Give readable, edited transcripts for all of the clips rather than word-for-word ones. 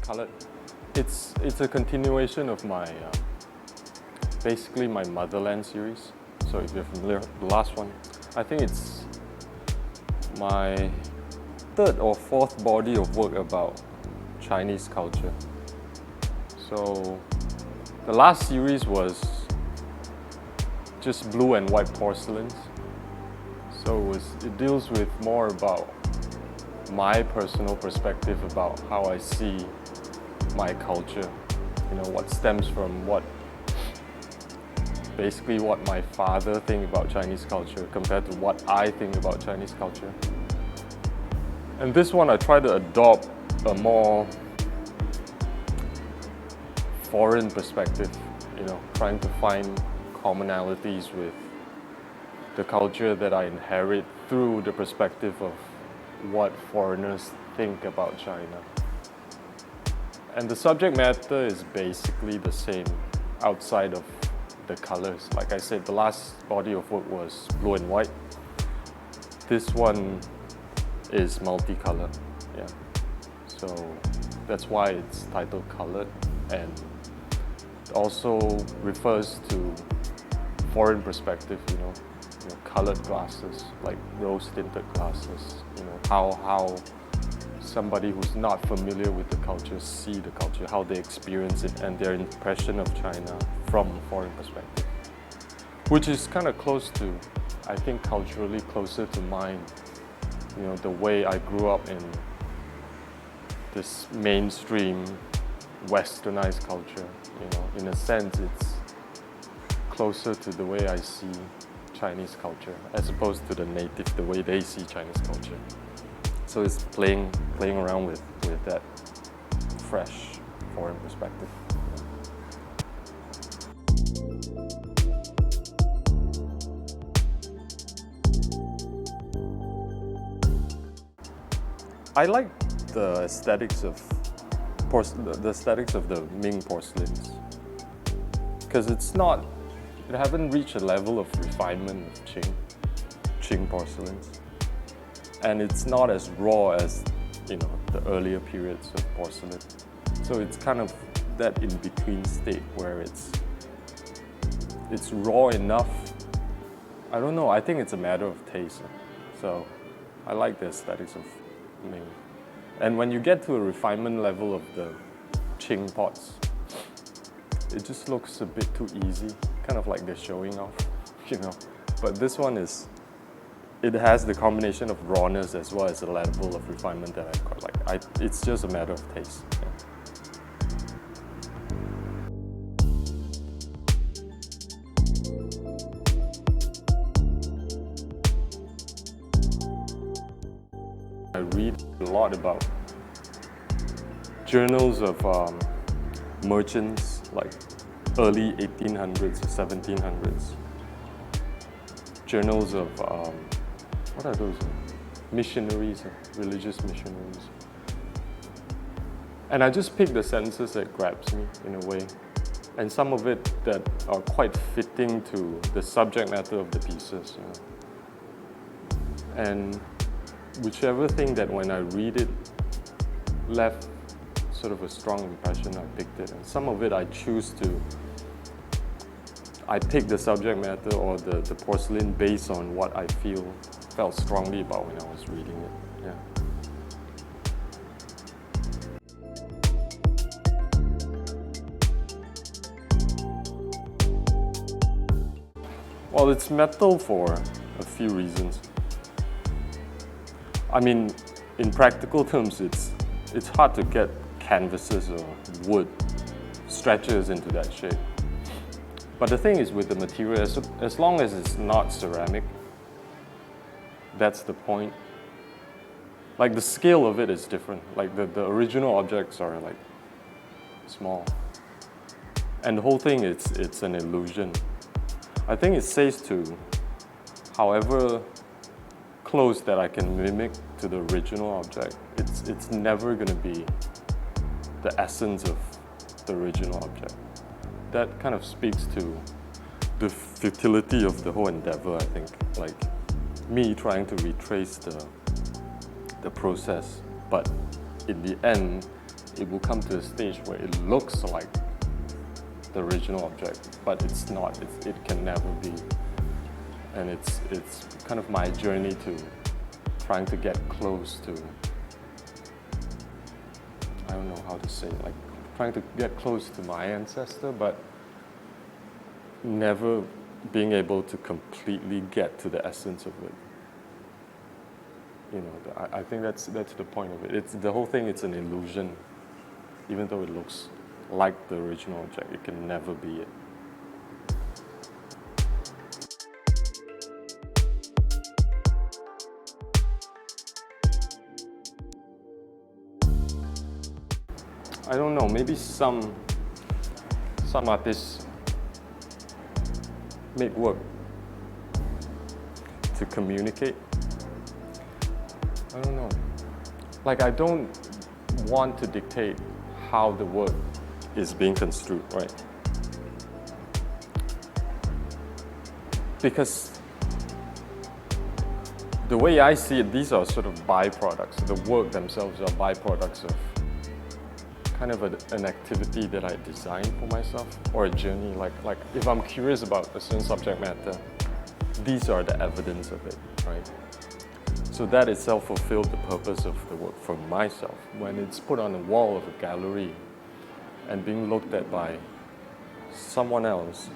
colored. It's a continuation of my basically my Motherland series. So if you're familiar, the last one, I think it's my third or fourth body of work about Chinese culture. So the last series was just blue and white porcelains. So it deals with more about my personal perspective about how I see my culture. You know, what stems from basically what my father thinks about Chinese culture compared to what I think about Chinese culture. And this one I try to adopt a more foreign perspective, you know, trying to find commonalities with the culture that I inherit through the perspective of what foreigners think about China. And the subject matter is basically the same outside of the colors. Like I said, the last body of work was blue and white. This one is multicolor, yeah. So that's why it's titled Colored, and it also refers to foreign perspective, you know, colored glasses, like rose-tinted glasses, you know, how somebody who's not familiar with the culture see the culture, how they experience it, and their impression of China from a foreign perspective, which is kind of close to, I think, culturally closer to mine. You know, the way I grew up in this mainstream westernized culture, you know, in a sense it's closer to the way I see Chinese culture as opposed to the native, the way they see Chinese culture. So it's playing around with that fresh foreign perspective. I like the aesthetics of the Ming porcelains, because it haven't reached a level of refinement of Qing porcelains, and it's not as raw as, you know, the earlier periods of porcelain. So it's kind of that in-between state where it's raw enough. I don't know, I think it's a matter of taste. So I like the aesthetics of Ming. And when you get to a refinement level of the Qing pots, it just looks a bit too easy, kind of like they're showing off, you know. But this one it has the combination of rawness as well as a level of refinement that I quite like. It's just a matter of taste. Yeah. I read a lot about journals of merchants, like early 1800s or 1700s. Journals of, what are those? Missionaries, religious missionaries. And I just pick the sentences that grabs me in a way. And some of it that are quite fitting to the subject matter of the pieces, you know. And whichever thing that when I read it left sort of a strong impression, I picked it. And some of it I pick the subject matter or the porcelain based on what I felt strongly about when I was reading it. Yeah. Well, it's metal for a few reasons. I mean, in practical terms, it's hard to get canvases or wood stretchers into that shape. But the thing is with the material, as long as it's not ceramic, that's the point. Like the scale of it is different. Like the original objects are like small. And the whole thing, it's an illusion. I think it says to, however close that I can mimic to the original object, it's never going to be the essence of the original object. That kind of speaks to the futility of the whole endeavor, I think. Like me trying to retrace the process, but in the end, it will come to a stage where it looks like the original object, but it's not. It can never be. And it's kind of my journey to trying to get close to, I don't know how to say it, like trying to get close to my ancestor, but never being able to completely get to the essence of it. You know, I think that's the point of it. It's the whole thing. It's an illusion, even though it looks like the original object. It can never be it. I don't know. Maybe some artists make work to communicate. I don't know. Like, I don't want to dictate how the work is being construed, right? Because the way I see it, these are sort of byproducts. The work themselves are byproducts of kind of an activity that I designed for myself, or a journey. Like if I'm curious about a certain subject matter, these are the evidence of it, right? So that itself fulfilled the purpose of the work for myself. When it's put on the wall of a gallery and being looked at by someone else,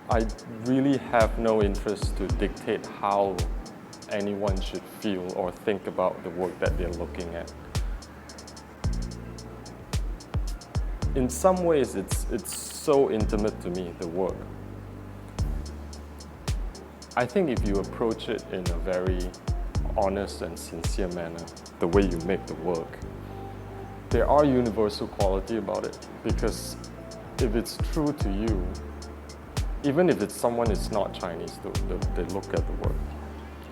I really have no interest to dictate how anyone should feel or think about the work that they're looking at. In some ways, it's so intimate to me, the work. I think if you approach it in a very honest and sincere manner, the way you make the work, there are universal quality about it, because if it's true to you, even if it's someone who's not Chinese, they look at the work,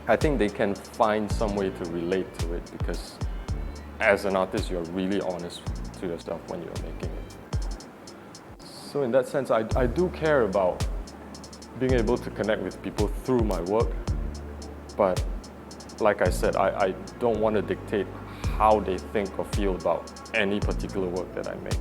I think they can find some way to relate to it, because as an artist, you're really honest to yourself when you're making it. So in that sense, I do care about being able to connect with people through my work, but like I said, I don't want to dictate how they think or feel about any particular work that I make.